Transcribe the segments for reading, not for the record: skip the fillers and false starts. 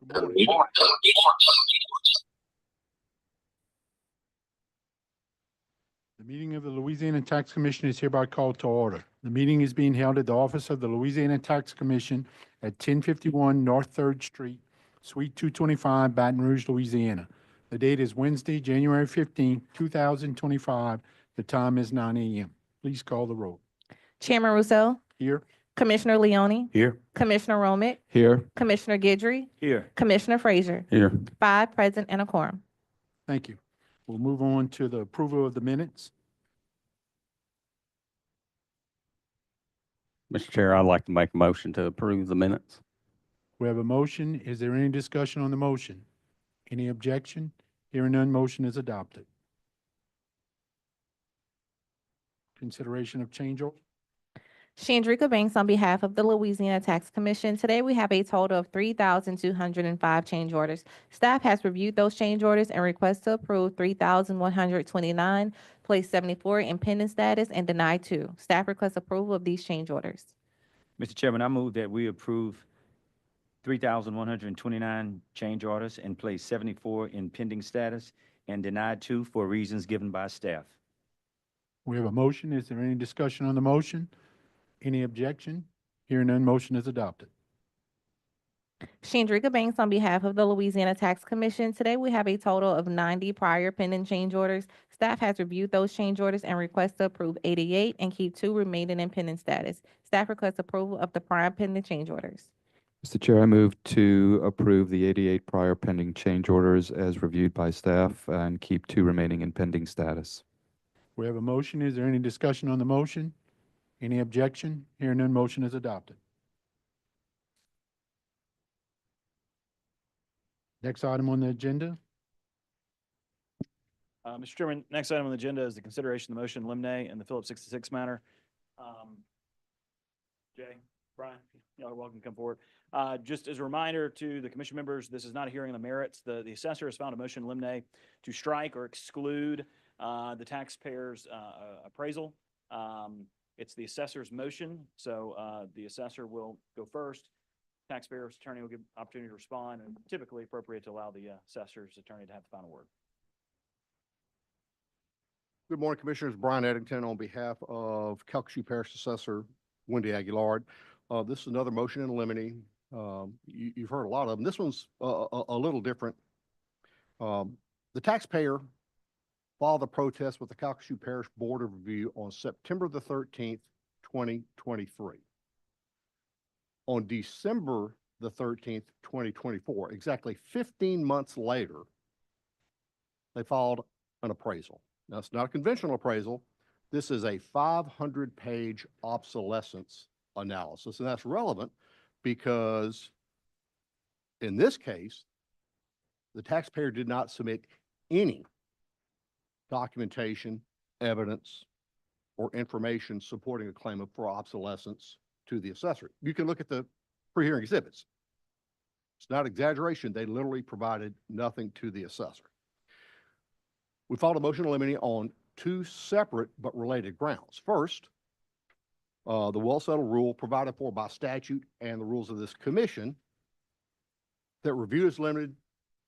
Good morning. The meeting of the Louisiana Tax Commission is hereby called to order. The meeting is being held at the office of the Louisiana Tax Commission at 1051 North 3rd Street, Suite 225, Baton Rouge, Louisiana. The date is Wednesday, January 15, 2025. The time is 9 a.m. Please call the roll. Chairman Rousseau, Here. Commissioner Leone, Here. Commissioner Romick, Here. Commissioner Guidry, Here. Commissioner Frazier. Here. 5 present and a quorum. Thank you. We'll move on to the approval of the minutes. Mr. Chair, I'd like to make a motion to approve the minutes. We have a motion. Is there any discussion on the motion? Any objection? Hearing none, motion is adopted. Consideration of change order. Chandrika Banks on behalf of the Louisiana Tax Commission. Today we have a total of 3,205 change orders. Staff has reviewed those change orders and requests to approve 3,129, place 74 in pending status, and deny 2. Staff requests approval of these change orders. Mr. Chairman, I move that we approve 3,129 change orders and place 74 in pending status and deny 2 for reasons given by staff. We have a motion. Is there any discussion on the motion? Any objection? Hearing none, motion is adopted. Chandrika Banks on behalf of the Louisiana Tax Commission. Today we have a total of 90 prior pending change orders. Staff has reviewed those change orders and requests to approve 88 and keep 2 remaining in pending status. Staff requests approval of the prior pending change orders. Mr. Chair, I move to approve the 88 prior pending change orders as reviewed by staff and keep 2 remaining in pending status. We have a motion. Is there any discussion on the motion? Any objection? Hearing none, motion is adopted. Next item on the agenda. Mr. Chairman, next item on the agenda is the consideration of the motion limine in the Phillips 66 matter. Jay, Brian, y'all are welcome to come forward. Just as a reminder to the commission members, this is not a hearing on the merits. The assessor has found a motion limine to strike or exclude the taxpayer's appraisal. It's the assessor's motion, so the assessor will go first. Taxpayer's attorney will give opportunity to respond, and typically appropriate to allow the assessor's attorney to have the final word. Good morning, Commissioners. Brian Eddington on behalf of Calcasieu Parish Assessor Wendy Aguilard. This is another motion in limine. You've heard a lot of them. This one's a little different. The taxpayer filed a protest with the Calcasieu Parish Board of Review on September the 13th, 2023. On December the 13th, 2024, exactly 15 months later, they filed an appraisal. Now, it's not a conventional appraisal. This is a 500-page obsolescence analysis, and that's relevant because in this case, the taxpayer did not submit any documentation, evidence, or information supporting a claim for obsolescence to the assessor. You can look at the pre-hearing exhibits. It's not exaggeration. They literally provided nothing to the assessor. We filed a motion to limine on 2 separate but related grounds. First, the well-settled rule provided for by statute and the rules of this commission that review is limited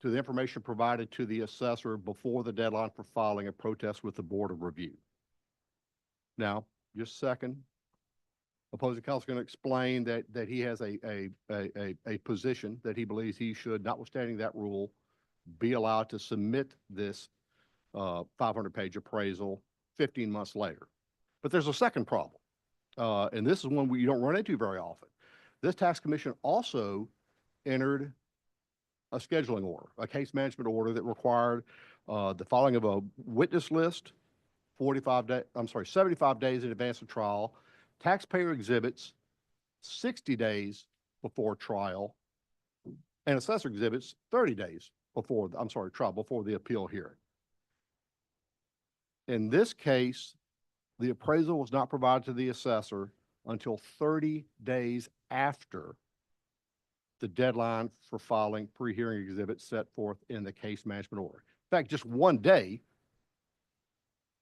to the information provided to the assessor before the deadline for filing a protest with the Board of Review. Now, just a second. Opposing counsel is going to explain that he has a position that he believes he should, notwithstanding that rule, be allowed to submit this 500-page appraisal 15 months later. But there's a second problem, and this is one you don't run into very often. This tax commission also entered a scheduling order, a case management order that required the filing of a witness list 75 days in advance of trial, taxpayer exhibits 60 days before trial, and assessor exhibits 30 days before, trial, before the appeal hearing. In this case, the appraisal was not provided to the assessor until 30 days after the deadline for filing pre-hearing exhibits set forth in the case management order. In fact, just 1 day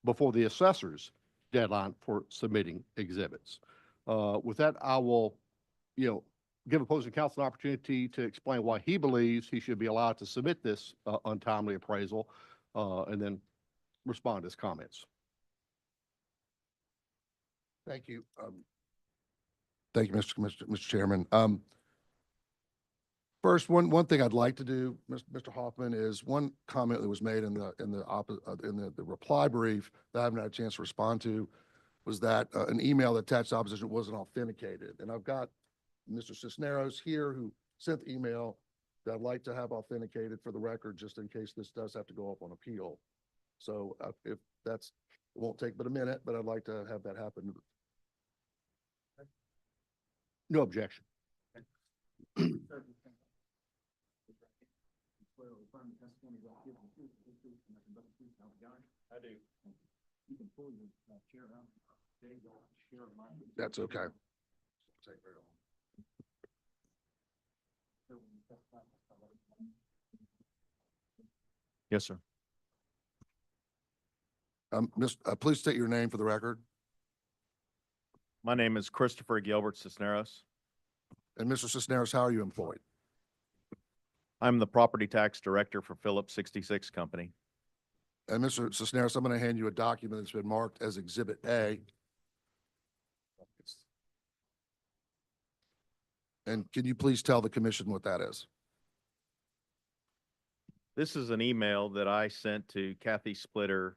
before the assessor's deadline for submitting exhibits. With that, I will, give opposing counsel an opportunity to explain why he believes he should be allowed to submit this untimely appraisal, and then respond to his comments. Thank you. Thank you, Mr. Chairman. First, one thing I'd like to do, Mr. Hoffman, is one comment that was made in the reply brief that I haven't had a chance to respond to was that an email that attached to opposition wasn't authenticated. And I've got Mr. Cisneros here who sent the email that I'd like to have authenticated for the record, just in case this does have to go up on appeal. So if that's, it won't take but a minute, but I'd like to have that happen. No objection. I do. You can pull your chair out. That's okay. Yes, sir. Please state your name for the record. My name is Christopher Gilbert Cisneros. And Mr. Cisneros, how are you employed? I'm the property tax director for Phillips 66 Company. And Mr. Cisneros, I'm going to hand you a document that's been marked as Exhibit A. And can you please tell the commission what that is? This is an email that I sent to Kathy Splitter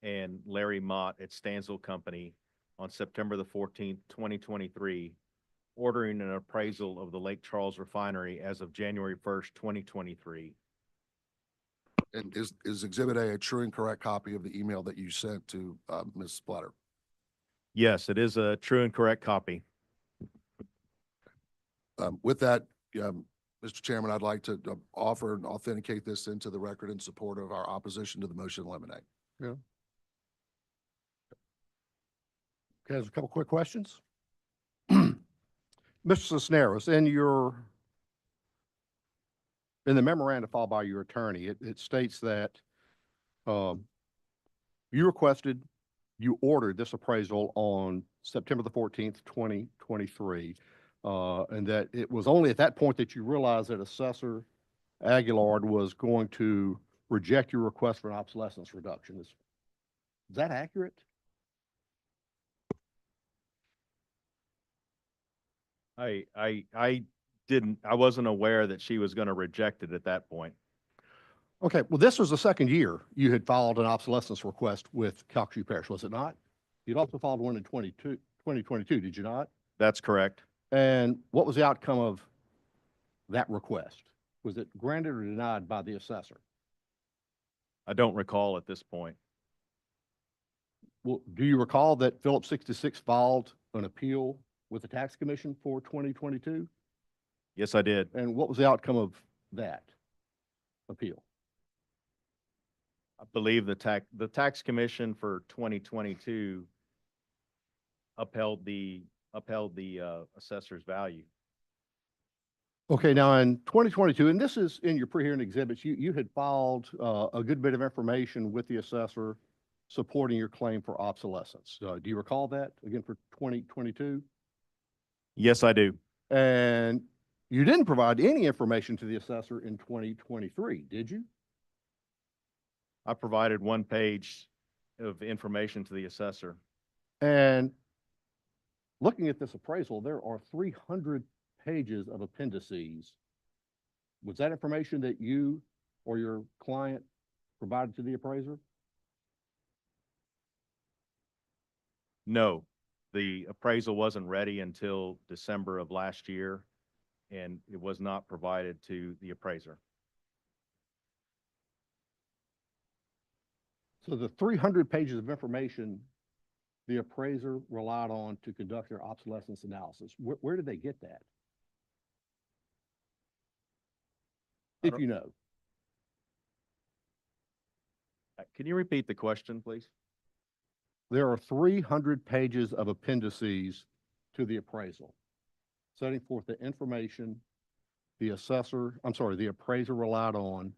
and Larry Mott at Stanzel Company on September the 14th, 2023, ordering an appraisal of the Lake Charles refinery as of January 1st, 2023. And is Exhibit A true and correct copy of the email that you sent to Ms. Splatter? Yes, it is a true and correct copy. With that, Mr. Chairman, I'd like to offer and authenticate this into the record in support of our opposition to the motion to eliminate. Okay, there's a couple quick questions. Mr. Cisneros, in the memorandum filed by your attorney, it states that you ordered this appraisal on September the 14th, 2023, and that it was only at that point that you realized that Assessor Aguilard was going to reject your request for an obsolescence reduction. Is that accurate? I wasn't aware that she was going to reject it at that point. Okay, well, this was the second year you had filed an obsolescence request with Calcasieu Parish, was it not? You'd also filed one in 2022, did you not? That's correct. And what was the outcome of that request? Was it granted or denied by the assessor? I don't recall at this point. Well, do you recall that Phillips 66 filed an appeal with the tax commission for 2022? Yes, I did. And what was the outcome of that appeal? I believe the tax commission for 2022 upheld the assessor's value. Okay, now in 2022, and this is in your pre-hearing exhibits, you had filed a good bit of information with the assessor supporting your claim for obsolescence. Do you recall that again for 2022? Yes, I do. And you didn't provide any information to the assessor in 2023, did you? I provided one page of information to the assessor. And looking at this appraisal, there are 300 pages of appendices. Was that information that you or your client provided to the appraiser? No, the appraisal wasn't ready until December of last year, and it was not provided to the appraiser. So the 300 pages of information the appraiser relied on to conduct their obsolescence analysis, where did they get that? If you know. Can you repeat the question, please? There are 300 pages of appendices to the appraisal, setting forth the information the appraiser relied on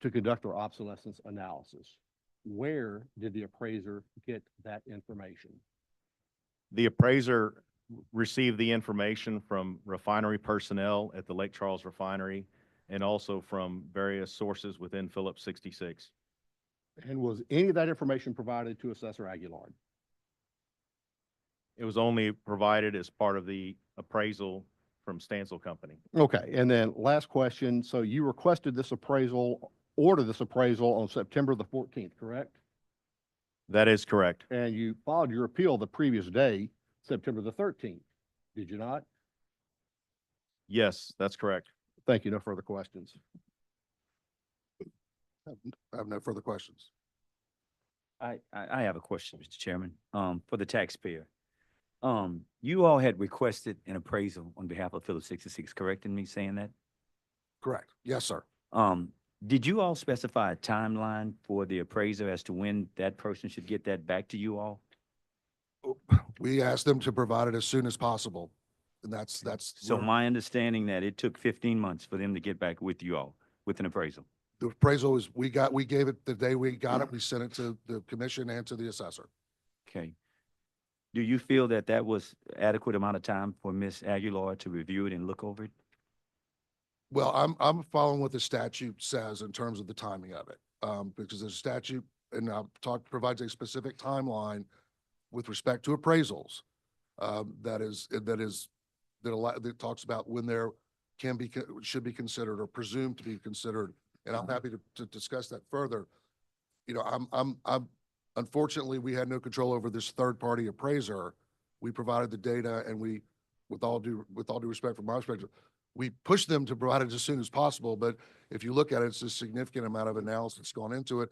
to conduct their obsolescence analysis. Where did the appraiser get that information? The appraiser received the information from refinery personnel at the Lake Charles Refinery and also from various sources within Phillips 66. And was any of that information provided to Assessor Aguilar? It was only provided as part of the appraisal from Stansel Company. Okay, and then last question. So you requested this appraisal, order this appraisal on September the 14th, correct? That is correct. And you filed your appeal the previous day, September the 13th, did you not? Yes, that's correct. Thank you. No further questions. I have no further questions. I have a question, Mr. Chairman, for the taxpayer. You all had requested an appraisal on behalf of Phillips 66, correct in me saying that? Correct. Yes, sir. Did you all specify a timeline for the appraiser as to when that person should get that back to you all? We asked them to provide it as soon as possible. And that's. So my understanding that it took 15 months for them to get back with you all with an appraisal. The appraisal is, we gave it the day we got it. We sent it to the commission and to the assessor. Okay. Do you feel that that was adequate amount of time for Ms. Aguilar to review it and look over it? Well, I'm following what the statute says in terms of the timing of it. Because the statute, and provides a specific timeline with respect to appraisals. That talks about when there should be considered or presumed to be considered. And I'm happy to discuss that further. You know, I'm unfortunately, we had no control over this third-party appraiser. We provided the data, and we, with all due respect from my perspective, we pushed them to provide it as soon as possible. But if you look at it, it's a significant amount of analysis gone into it.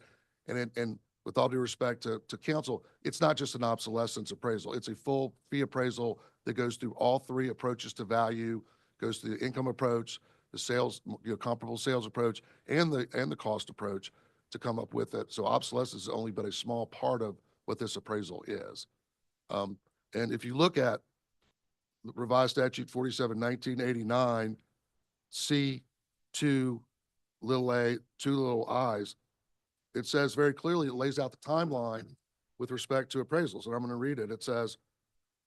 And with all due respect to council, it's not just an obsolescence appraisal. It's a full fee appraisal that goes through all three approaches to value, goes through the income approach, the sales, comparable sales approach, and the cost approach to come up with it. So obsolescence is only but a small part of what this appraisal is. And if you look at revised statute 47/1989, C2 little a, 2 little i's, it says very clearly, it lays out the timeline with respect to appraisals. And I'm going to read it. It says,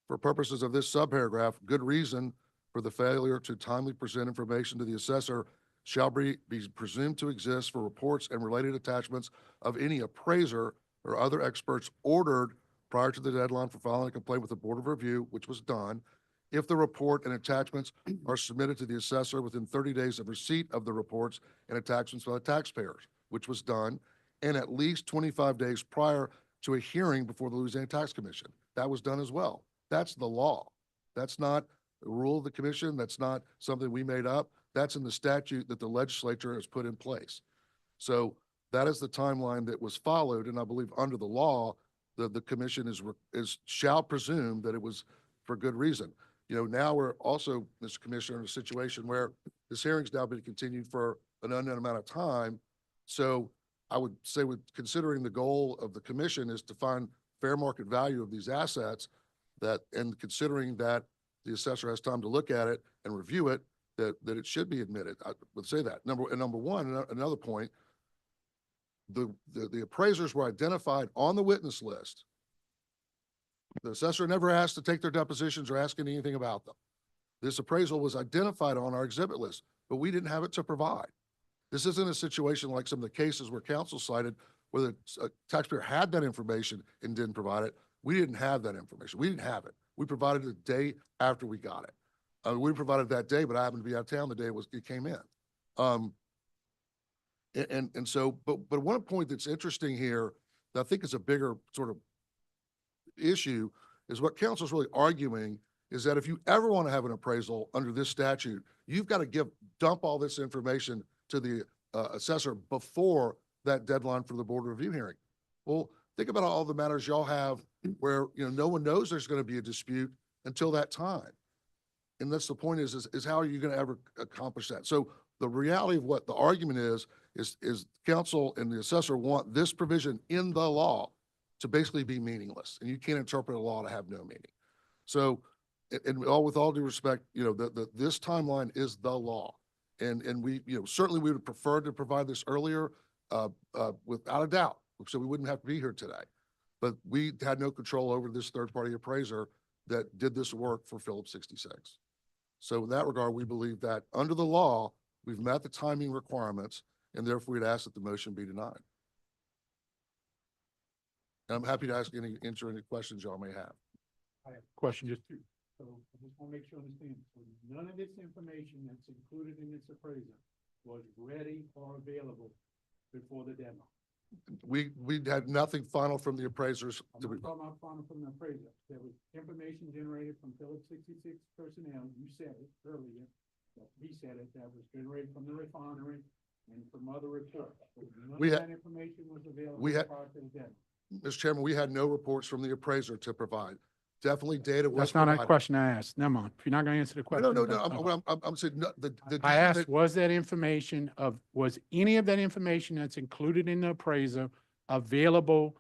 for purposes of this subparagraph, good reason for the failure to timely present information to the assessor shall be presumed to exist for reports and related attachments of any appraiser or other experts ordered prior to the deadline for filing a complaint with the Board of Review, which was done, if the report and attachments are submitted to the assessor within 30 days of receipt of the reports and attachments by the taxpayers, which was done, and at least 25 days prior to a hearing before the Louisiana Tax Commission. That was done as well. That's the law. That's not a rule of the commission. That's not something we made up. That's in the statute that the legislature has put in place. So that is the timeline that was followed, and I believe under the law, the commission shall presume that it was for good reason. You know, now we're also, Mr. Commissioner, in a situation where this hearing's now been continued for an unknown amount of time. So I would say, with considering the goal of the commission is to find fair market value of these assets, and considering that the assessor has time to look at it and review it, that it should be admitted. I would say that. Number one, another point, the appraisers were identified on the witness list. The assessor never asked to take their depositions or ask anything about them. This appraisal was identified on our exhibit list, but we didn't have it to provide. This isn't a situation like some of the cases where counsel cited where the taxpayer had that information and didn't provide it. We didn't have that information. We didn't have it. We provided it the day after we got it. We provided that day, but I happened to be out of town the day it came in. But one point that's interesting here that I think is a bigger sort of issue is what council's really arguing is that if you ever want to have an appraisal under this statute, you've got to dump all this information to the assessor before that deadline for the board review hearing. Well, think about all the matters y'all have where, no one knows there's going to be a dispute until that time. And that's the point is how are you going to ever accomplish that? So the reality of what the argument is council and the assessor want this provision in the law to basically be meaningless, and you can't interpret a law to have no meaning. So, and with all due respect, this timeline is the law, and we, certainly we would prefer to provide this earlier, without a doubt, so we wouldn't have to be here today. But we had no control over this third-party appraiser that did this work for Phillips 66. So in that regard, we believe that under the law, we've met the timing requirements, and therefore we'd ask that the motion be denied. And I'm happy to answer any questions y'all may have. I have a question just to, so I just want to make sure I understand. So none of this information that's included in this appraisal was ready or available before the deadline. We had nothing final from the appraisers. I'm not talking about final from the appraiser. There was information generated from Phillips 66 personnel. You said it earlier. That he said it, that was generated from the refinery and from other reports. But none We of had- that information was available we had- prior to the deadline. Mr. Chairman, we had no reports from the appraiser to provide. Definitely data was That's not a provided. question I asked. Never mind. If you're not going to answer the No, question. no, that's fine. I'm saying, no, the I data asked, that- was that information was any of that information that's included in the appraiser available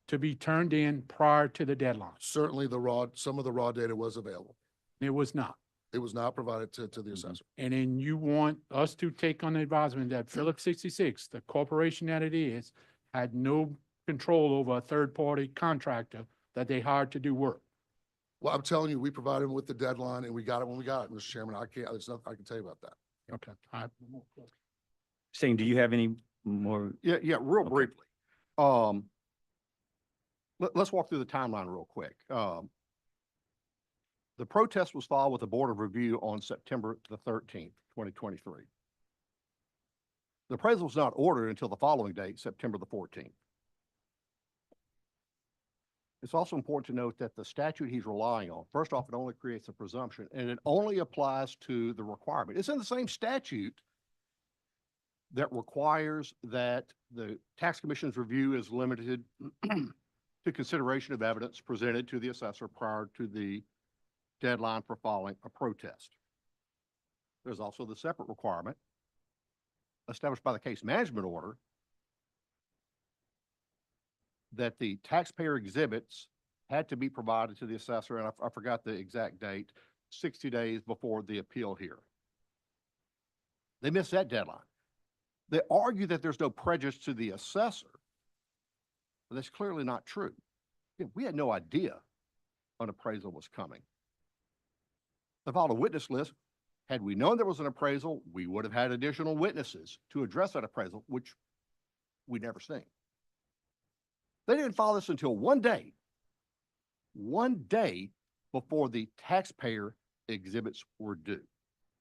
to be turned in prior to the deadline? certainly some of the raw data was available. It was not. It was not provided to the assessor. And then you want us to take on the advisement that Phillips 66, the corporation that it is, had no control over a third-party contractor that they hired to do work. Well, I'm telling you, we provided them with the deadline and we got it when we got it, Mr. Chairman. There's nothing I can tell you about that. Okay. All right. Shane, do you have any more? Yeah, real Okay. briefly. Let's walk through the timeline real quick. The protest was filed with the Board of Review on September the 13th, 2023. The appraisal was not ordered until the following date, September the 14th. It's also important to note that the statute he's relying on, first off, it only creates a presumption, and it only applies to the requirement. It's in the same statute that requires that the tax commission's review is limited to consideration of evidence presented to the assessor prior to the deadline for filing a protest. There's also the separate requirement established by the case management order that the taxpayer exhibits had to be provided to the assessor, and I forgot the exact date, 60 days before the appeal here. They missed that deadline. They argue that there's no prejudice to the assessor, but that's clearly not true. We had no idea an appraisal was coming. They filed a witness list. Had we known there was an appraisal, we would have had additional witnesses to address that appraisal, which we never seen. They didn't file this until one day before the taxpayer exhibits were due.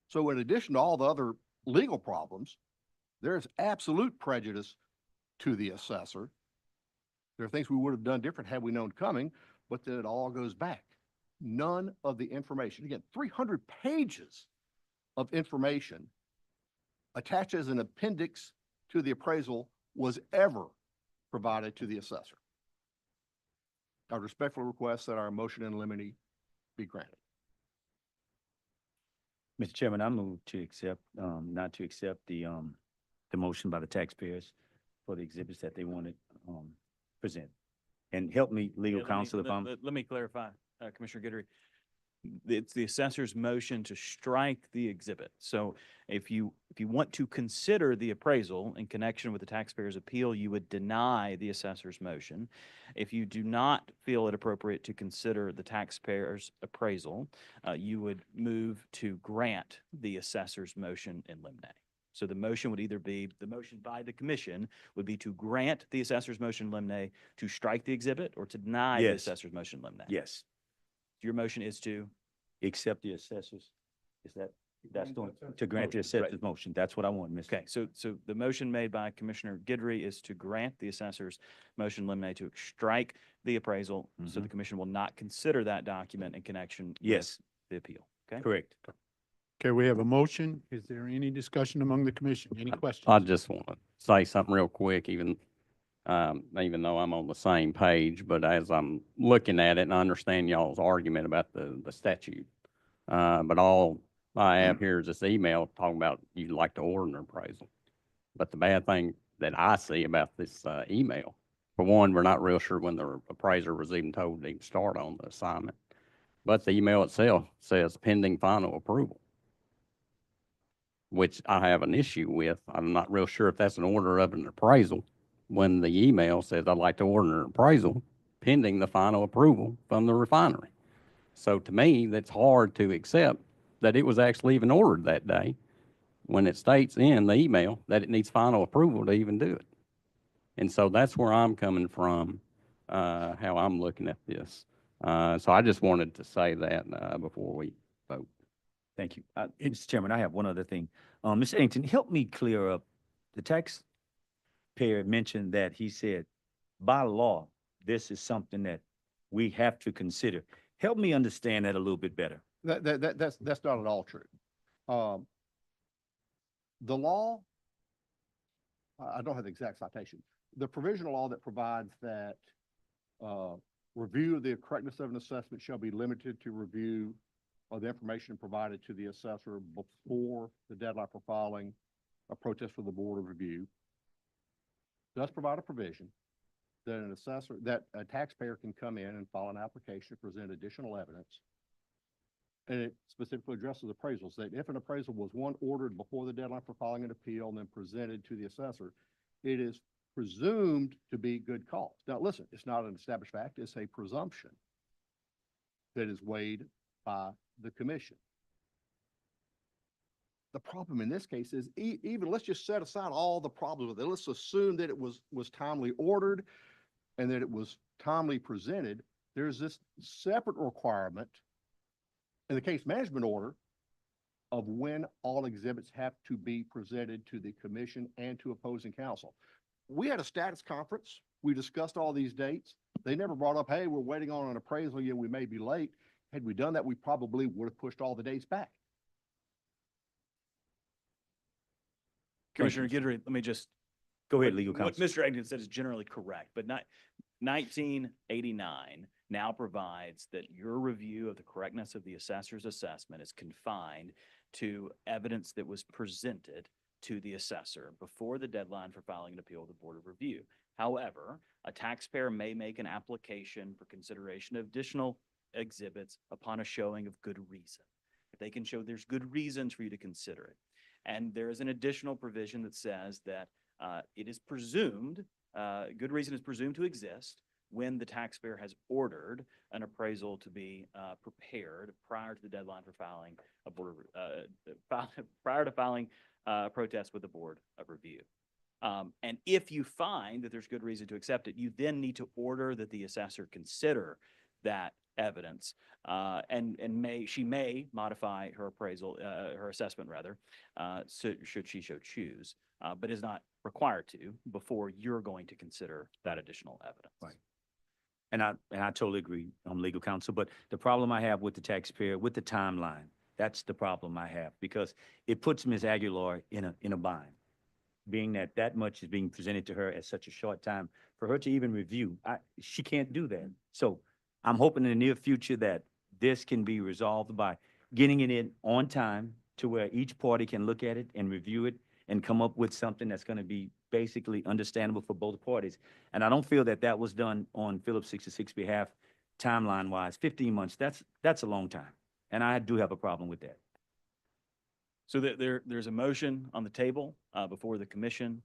So in addition to all the other legal problems, there's absolute prejudice to the assessor. There are things we would have done different had we known coming, but then it all goes back. None of the information, again, 300 pages of information attached as an appendix to the appraisal was ever provided to the assessor. I respectfully request that our motion in limine be granted. Mr. Chairman, I move to accept, not to accept the motion by the taxpayers for the exhibits that they wanted, present. And help me, legal Yeah, counsel, if I'm, Let me clarify, Commissioner Guidry. It's the assessor's motion to strike the exhibit. So if you want to consider the appraisal in connection with the taxpayer's appeal, you would deny the assessor's motion. If you do not feel it appropriate to consider the taxpayer's appraisal, you would move to grant the assessor's motion in limine. So the motion would either be, the motion by the commission would be to grant the assessor's motion in limine, to strike the exhibit, or to deny the Yes. assessor's motion in limine. yes, Your motion is to, accept the assessors. Is that, that's grant doing, the to grant the motion, right. assessor's motion. That's what I want, Mr. okay, so the motion made by Commissioner Guidry is to grant the assessor's motion limine to strike the appraisal, so the commission will not consider that document in connection with Yes, the appeal, okay? correct. Okay, we have a motion. Is there any discussion among the commission? Any questions? I just want to say something real quick, even though I'm on the same page, but as I'm looking at it and I understand y'all's argument about the statute. But all I have here is this email talking about you'd like to order an appraisal. But the bad thing that I see about this, email, for one, we're not real sure when the appraiser was even told to even start on the assignment. But the email itself says pending final approval, which I have an issue with. I'm not real sure if that's an order of an appraisal when the email says I'd like to order an appraisal pending the final approval from the refinery. So to me, that's hard to accept that it was actually even ordered that day when it states in the email that it needs final approval to even do it. And so that's where I'm coming from, how I'm looking at this. So I just wanted to say that, before we vote. Thank you. Mr. Chairman, I have one other thing. Mr. Addington, help me clear up. The taxpayer mentioned that he said, by law, this is something that we have to consider. Help me understand that a little bit better. That's not at all true. The law, I don't have the exact citation. The provisional law that provides that review of the correctness of an assessment shall be limited to review of the information provided to the assessor before the deadline for filing a protest for the Board of Review, does provide a provision that a taxpayer can come in and file an application to present additional evidence. And it specifically addresses appraisals, that if an appraisal was ordered before the deadline for filing an appeal and then presented to the assessor, it is presumed to be good cause. Now, listen, it's not an established fact, it's a presumption that is weighed by the commission. The problem in this case is even let's just set aside all the problems with it. Let's assume that it was timely ordered and that it was timely presented. There's this separate requirement in the case management order of when all exhibits have to be presented to the commission and to opposing counsel. We had a status conference. We discussed all these dates. They never brought up, hey, we're waiting on an appraisal. Yeah, we may be late. Had we done that, we probably would have pushed all the dates back. Commissioner Guidry, let me just. Go ahead, legal What counsel. Mr. Addington said is generally correct, but 1989 now provides that your review of the correctness of the assessor's assessment is confined to evidence that was presented to the assessor before the deadline for filing an appeal with the Board of Review. However, a taxpayer may make an application for consideration of additional exhibits upon a showing of good reason. If they can show there's good reasons for you to consider it. And there is an additional provision that says that it is presumed, good reason is presumed to exist when the taxpayer has ordered an appraisal to be prepared prior to the deadline for filing a prior to filing a protest with the Board of Review. And if you find that there's good reason to accept it, you then need to order that the assessor consider that evidence, and she may modify her appraisal, her assessment rather, so should she so choose, but is not required to before you're going to consider that additional evidence. Right. And I totally agree, legal counsel, but the problem I have with the taxpayer, with the timeline, that's the problem I have, because it puts Ms. Aguilar in a bind, being that much is being presented to her at such a short time. For her to even review, she can't do that. So I'm hoping in the near future that this can be resolved by getting it in on time to where each party can look at it and review it and come up with something that's going to be basically understandable for both parties. And I don't feel that was done on Phillips 66 behalf, timeline-wise. 15 months, that's a long time. And I do have a problem with that. So there's a motion on the table before the commission.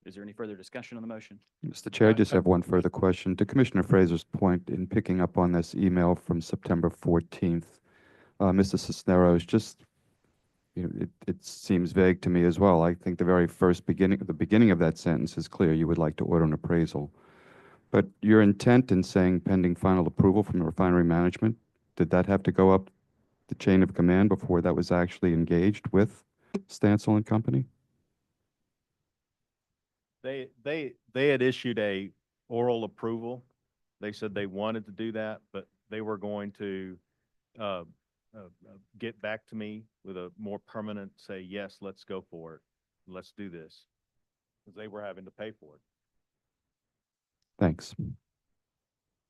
Is there any further discussion on the motion? Mr. Chair, I just have one further question. To Commissioner Fraser's point in picking up on this email from September 14th, Mr. Cisneros, just, it seems vague to me as well. I think the beginning of that sentence is clear. You would like to order an appraisal. But your intent in saying pending final approval from the refinery management, did that have to go up the chain of command before that was actually engaged with Stansel and Company? They had issued a oral approval. They said they wanted to do that, but they were going to get back to me with a more permanent, say, yes, let's go for it. Let's do this. Because they were having to pay for it. Thanks.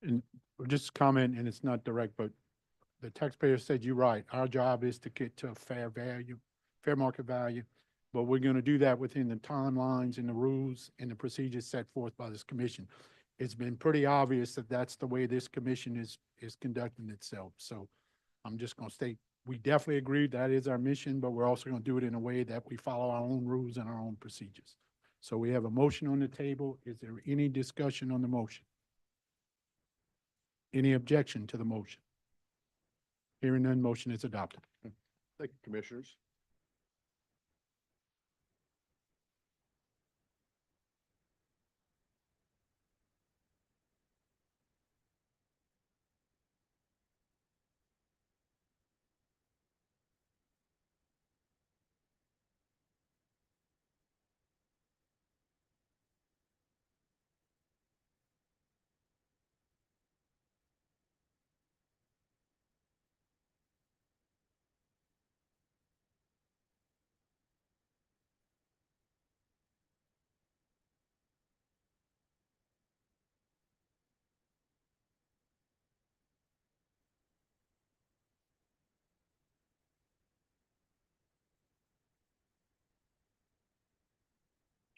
And just comment, and it's not direct, but the taxpayer said, you're right. Our job is to get to a fair value, fair market value. But we're going to do that within the timelines and the rules and the procedures set forth by this commission. It's been pretty obvious that that's the way this commission is conducting itself. So I'm just going to state, we definitely agree that is our mission, but we're also going to do it in a way that we follow our own rules and our own procedures. So we have a motion on the table. Is there any discussion on the motion? Any objection to the motion? Hearing none, motion is adopted. Thank you, Commissioners.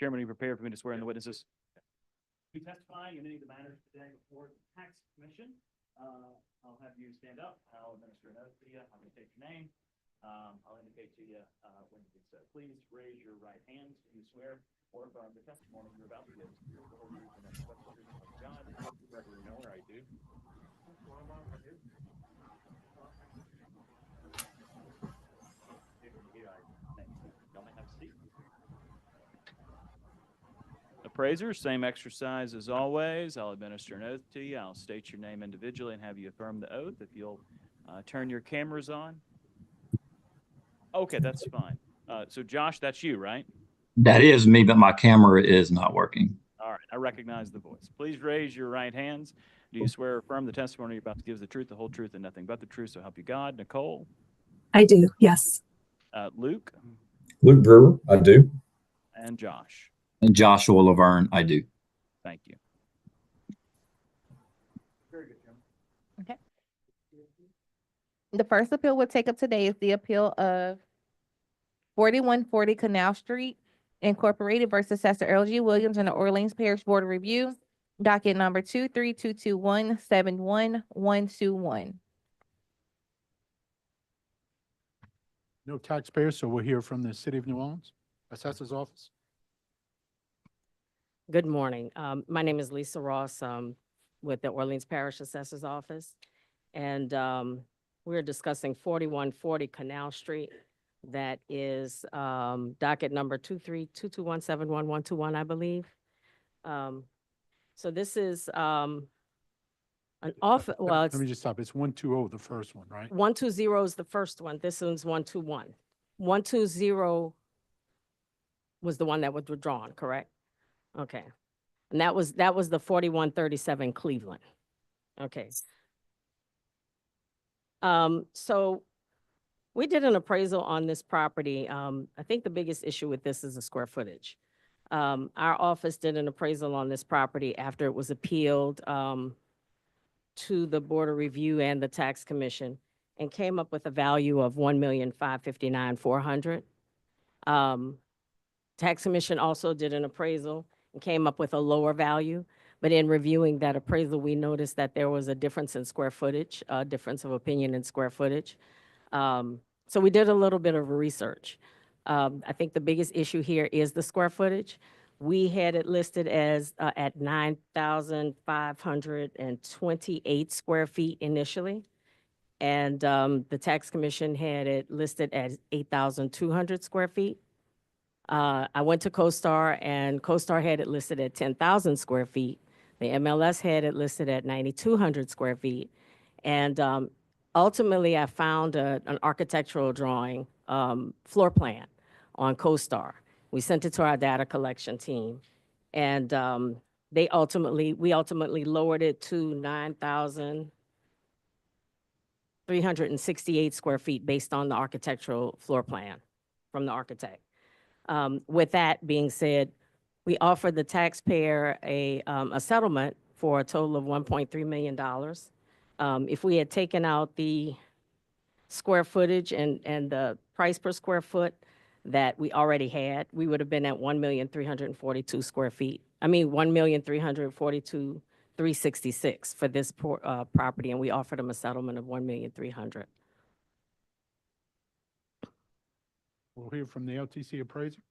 Chairman, are you prepared for me to swear in the witnesses? Be testifying in any of the matters today before the tax commission. I'll have you stand up. I'll administer an oath to you. I'm going to take your name. I'll indicate to you when it's said. Please raise your right hand. Do you swear or affirm the testimony you're about to give is the whole truth and nothing but the truth of God? Gregory Miller, I do. Y'all may have a seat. Appraisers, same exercise as always. I'll administer an oath to you. I'll state your name individually and have you affirm the oath. If you'll turn your cameras on. Okay, that's fine. So Josh, that's you, right? That is me, but my camera is not working. All right, I recognize the voice. Please raise your right hands. Do you swear or affirm the testimony you're about to give is the truth, the whole truth, and nothing but the truth, so help you God? Nicole? I do, yes. Luke? Luke Brewer, I do. And Josh? And Joshua Laverne, I do. Thank you. Very good, Jim. Okay. The first appeal we'll take up today is the appeal of 4140 Canal Street Incorporated versus Assessor L.G. Williams and the Orleans Parish Board of Review, docket number 23221-71121. No taxpayers, so we'll hear from the City of New Orleans, Assessor's Office. Good morning. My name is Lisa Ross with the Orleans Parish Assessor's Office. And we're discussing 4140 Canal Street. That is docket number 23221-71121, I believe. So this is an off, well, Let it's me just stop. It's 120, the first one, right? 120 is the first one. This one's 121. 120 was the one that was withdrawn, correct? Okay. And that was the 4137 Cleveland. Okay. So we did an appraisal on this property. I think the biggest issue with this is the square footage. Our office did an appraisal on this property after it was appealed to the Board of Review and the Tax Commission and came up with a value of $1,559,400. Tax Commission also did an appraisal and came up with a lower value. But in reviewing that appraisal, we noticed that there was a difference in square footage, a difference of opinion in square footage. So we did a little bit of research. I think the biggest issue here is the square footage. We had it listed as at 9,528 square feet initially. And the Tax Commission had it listed as 8,200 square feet. I went to CoStar and CoStar had it listed at 10,000 square feet. The MLS had it listed at 9,200 square feet. And ultimately, I found an architectural drawing floor plan on CoStar. We sent it to our data collection team. And we ultimately lowered it to 9,368 square feet based on the architectural floor plan from the architect. With that being said, we offered the taxpayer a settlement for a total of $1.3 million. If we had taken out the square footage and the price per square foot that we already had, we would have been at 1,342 square feet. I mean, 1,342,366 for this property, and we offered them a settlement of 1,300,000. We'll hear from the LTC appraiser.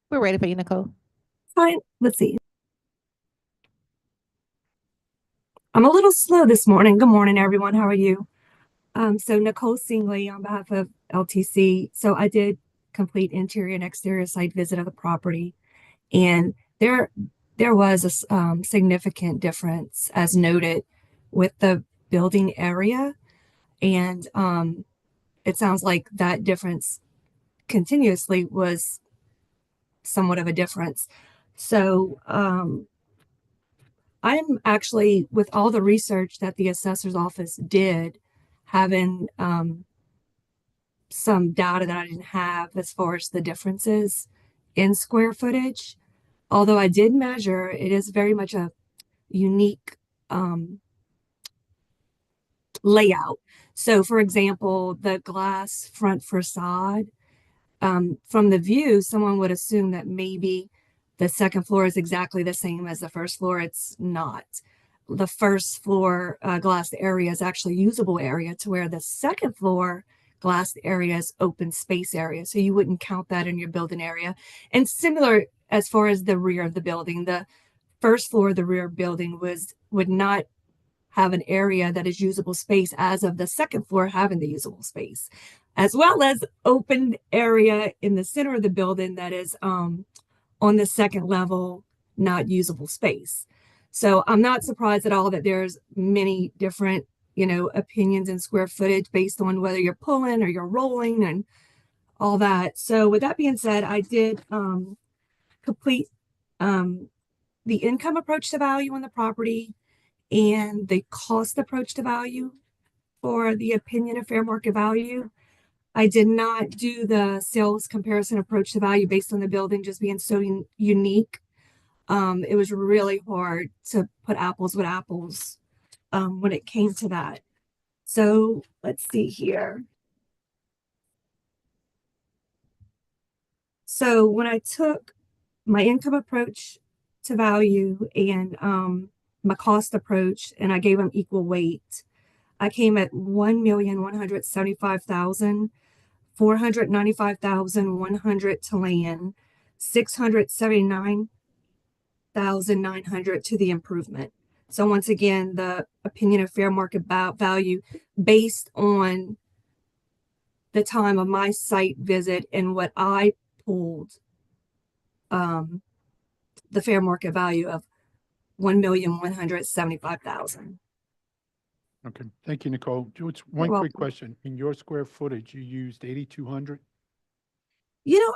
We're ready for you, Nicole. Fine, let's see. I'm a little slow this morning. Good morning, everyone. How are you? So Nicole Singley on behalf of LTC. So I did complete interior and exterior site visit of the property, and there was a significant difference, as noted, with the building area, and it sounds like that difference continuously was somewhat of a difference. So I'm actually, with all the research that the assessor's office did, having some data that I didn't have as far as the differences in square footage. Although I did measure, it is very much a unique layout. So, for example, the glass front facade, from the view, someone would assume that maybe the second floor is exactly the same as the first floor. It's not. The first floor glassed area is actually usable area, to where the second floor glassed area is open space area. So you wouldn't count that in your building area. And similar as far as the rear of the building, the first floor of the rear building would not have an area that is usable space as of the second floor having the usable space, as well as open area in the center of the building that is on the second level, not usable space. So I'm not surprised at all that there's many different, opinions in square footage based on whether you're pulling or you're rolling and all that. So with that being said, I did complete the income approach to value on the property and the cost approach to value for the opinion of fair market value. I did not do the sales comparison approach to value based on the building just being so unique. It was really hard to put apples with apples when it came to that. So let's see here. So when I took my income approach to value and my cost approach, and I gave them equal weight, I came at 1,175,000, 495,100 to land, 679,900 to the improvement. So once again, the opinion of fair market value based on the time of my site visit and what I pulled, the fair market value of 1,175,000. Okay, thank you, Nicole. Just one You're quick welcome. question. In your square footage, you used 8,200?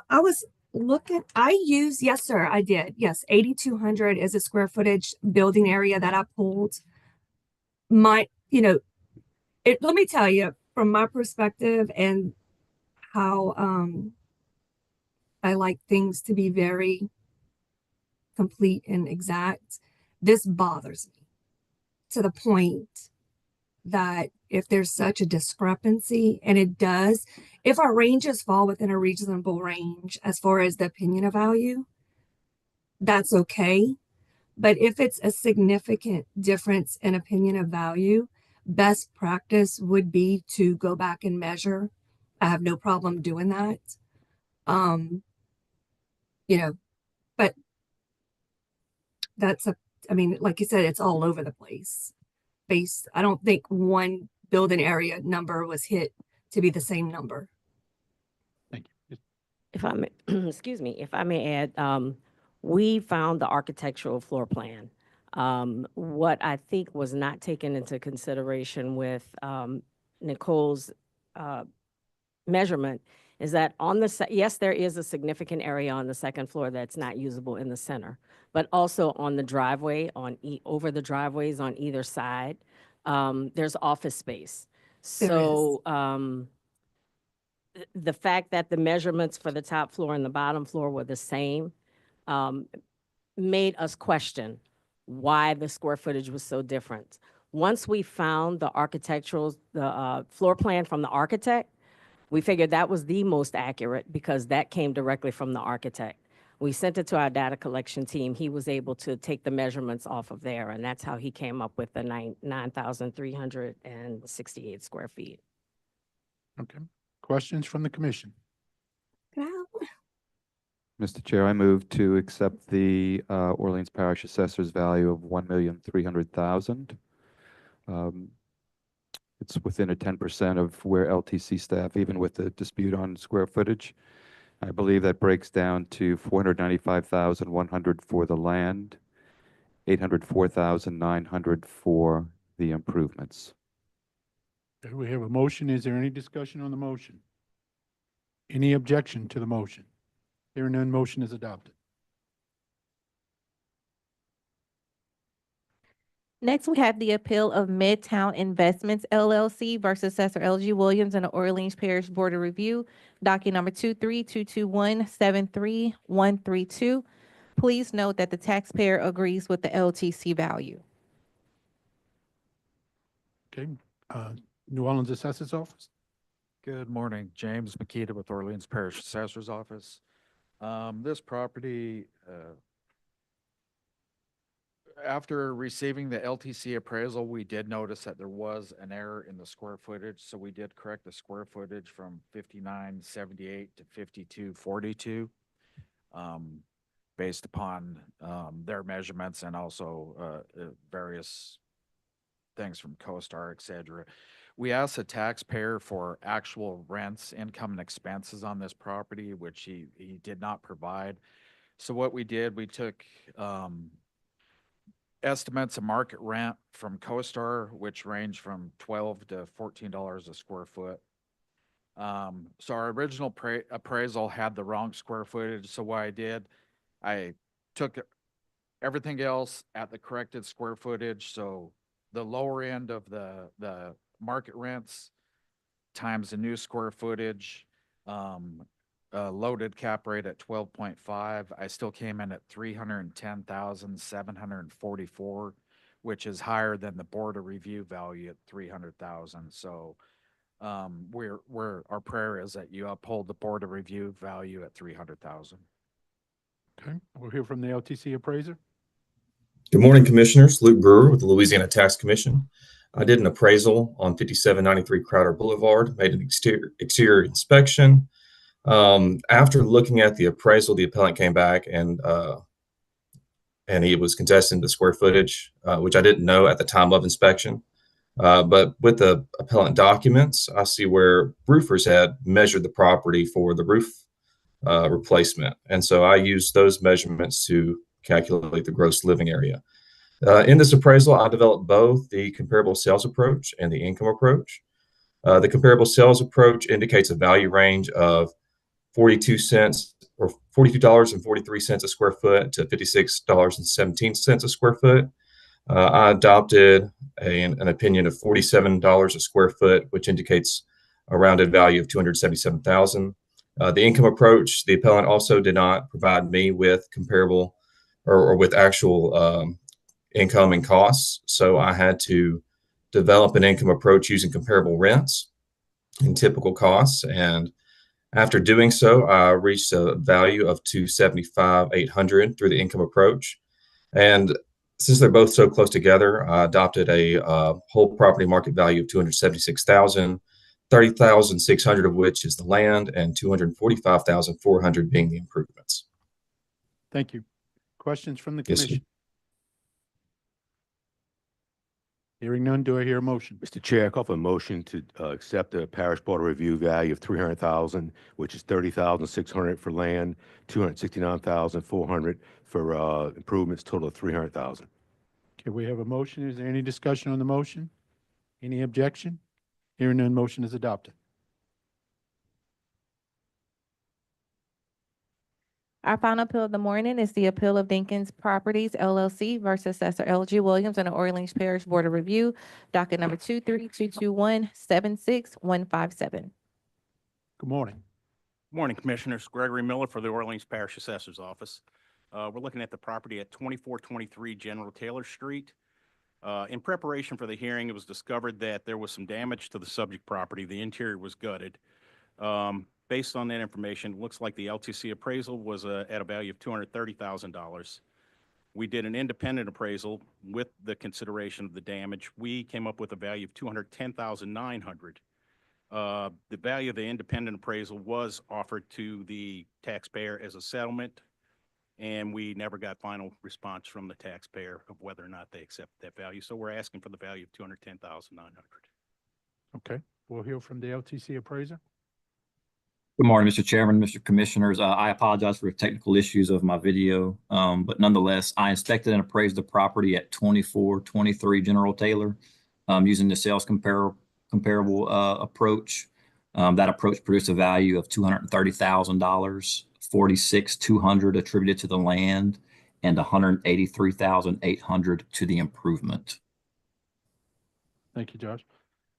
I was looking, yes, sir, I did. Yes, 8,200 is a square footage building area that I pulled. Let me tell you from my perspective and how I like things to be very complete and exact. This bothers me to the point that if there's such a discrepancy, and it does, if our ranges fall within a reasonable range as far as the opinion of value, that's okay. But if it's a significant difference in opinion of value, best practice would be to go back and measure. I have no problem doing that. But like you said, it's all over the place. I don't think one building area number was hit to be the same number. Thank you. If I may, excuse me, if I may add, we found the architectural floor plan. What I think was not taken into consideration with Nicole's measurement is that yes, there is a significant area on the second floor that's not usable in the center, but also on the driveway, over the driveways on either side, there's office space. So the fact that the measurements for the top floor and the bottom floor were the same made us question why the square footage was so different. Once we found the floor plan from the architect, we figured that was the most accurate because that came directly from the architect. We sent it to our data collection team. He was able to take the measurements off of there, and that's how he came up with the 9,368 square feet. Okay. Questions from the commission? Mr. Chair, I move to accept the Orleans Parish Assessor's value of 1,300,000 Um, It's within a 10% of where LTC staff, even with the dispute on square footage. I believe that breaks down to 495,100 for the land, 804,900 for the improvements. Okay, we have a motion. Is there any discussion on the motion? Any objection to the motion? Hearing none, motion is adopted. Next, we have the appeal of Midtown Investments LLC versus Assessor LG Williams and the Orleans Parish Board of Review, docket number 23-221-73132. Please note that the taxpayer agrees with the LTC value. Okay, New Orleans Assessor's Office. Good morning, James Makita with Orleans Parish Assessor's Office. This property, after receiving the LTC appraisal, we did notice that there was an error in the square footage, so we did correct the square footage from 5978 to 5242, based upon their measurements and also various things from CoStar, et cetera. We asked the taxpayer for actual rents, income, and expenses on this property, which he did not provide. So what we did, we took estimates of market rent from CoStar, which range from $12 to $14 a square foot. So our original appraisal had the wrong square footage. So what I did, I took everything else at the corrected square footage. So the lower end of the market rents times the new square footage, loaded cap rate at 12.5. I still came in at 310,744, which is higher than the Board of Review value at 300,000. So our prayer is that you uphold the Board of Review value at 300,000. Okay, we'll hear from the LTC appraiser. Good morning, Commissioners. Luke Brewer with the Louisiana Tax Commission. I did an appraisal on 5793 Crowder Boulevard, made an exterior inspection. After looking at the appraisal, the appellant came back and he was contesting the square footage, which I didn't know at the time of inspection. But with the appellant documents, I see where roofers had measured the property for the roof replacement. And so I used those measurements to calculate the gross living area. In this appraisal, I developed both the comparable sales approach and the income approach. The comparable sales approach indicates a value range of 42 cents or $42.43 a square foot to $56.17 a square foot. I adopted an opinion of $47 a square foot, which indicates a rounded value of $277,000. The income approach, the appellant also did not provide me with comparable or with actual income and costs. So I had to develop an income approach using comparable rents and typical costs. And after doing so, I reached a value of $275,800 through the income approach. And since they're both so close together, I adopted a whole property market value of $276,000, $30,600 of which is the land, and $245,400 being the improvements. Thank you. Questions from the Yes, sir. commission? Hearing none, do I hear a motion? Mr. Chair, I call for a motion to accept the Parish Board of Review value of $300,000, which is $30,600 for land, $269,400 for improvements, total of $300,000. Okay, we have a motion. Is there any discussion on the motion? Any objection? Hearing none, motion is adopted. Our final appeal of the morning is the appeal of Dinkins Properties LLC versus Assessor LG Williams and the Orleans Parish Board of Review, docket number 23-221-76157. Good morning. Morning, Commissioners. Gregory Miller for the Orleans Parish Assessor's Office. We're looking at the property at 2423 General Taylor Street. In preparation for the hearing, it was discovered that there was some damage to the subject property. The interior was gutted. Based on that information, it looks like the LTC appraisal was at a value of $230,000. We did an independent appraisal with the consideration of the damage. We came up with a value of $210,900. The value of the independent appraisal was offered to the taxpayer as a settlement, and we never got final response from the taxpayer of whether or not they accept that value. So we're asking for the value of $210,900. Okay, we'll hear from the LTC appraiser. Good morning, Mr. Chairman, Mr. Commissioners. I apologize for the technical issues of my video, but nonetheless, I inspected and appraised the property at 2423 General Taylor using the sales comparable approach. That approach produced a value of $230,000, 46,200 attributed to the land, and 183,800 to the improvement. Thank you, Josh.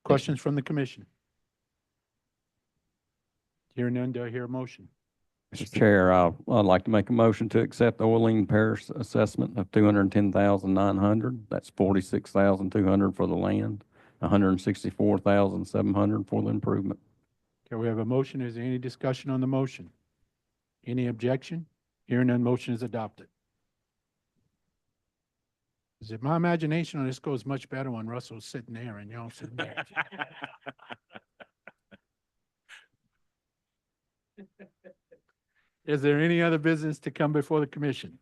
Questions from the commission? Hearing none, do I hear a motion? Mr. Chair, I'd like to make a motion to accept the Orlean Parish assessment of $210,900. That's $46,200 for the land, $164,700 for the improvement. Okay, we have a motion. Is there any discussion on the motion? Any objection? Hearing none, motion is adopted. Is it my imagination or this goes much better when Russell's sitting there and y'all sitting there? Is there any other business to come before the commission?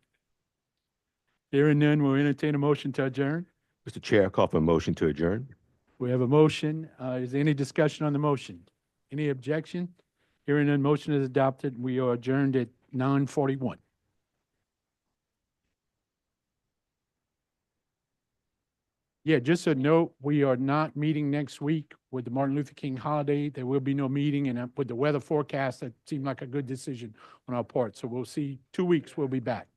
Hearing none, we'll entertain a motion to adjourn. Mr. Chair, I call for a motion to adjourn. We have a motion. Is there any discussion on the motion? Any objection? Hearing none, motion is adopted. We are adjourned at 9:41. Yeah, just a note, we are not meeting next week with the Martin Luther King holiday. There will be no meeting, and with the weather forecast, that seemed like a good decision on our part. So we'll see, 2 weeks, we'll be back.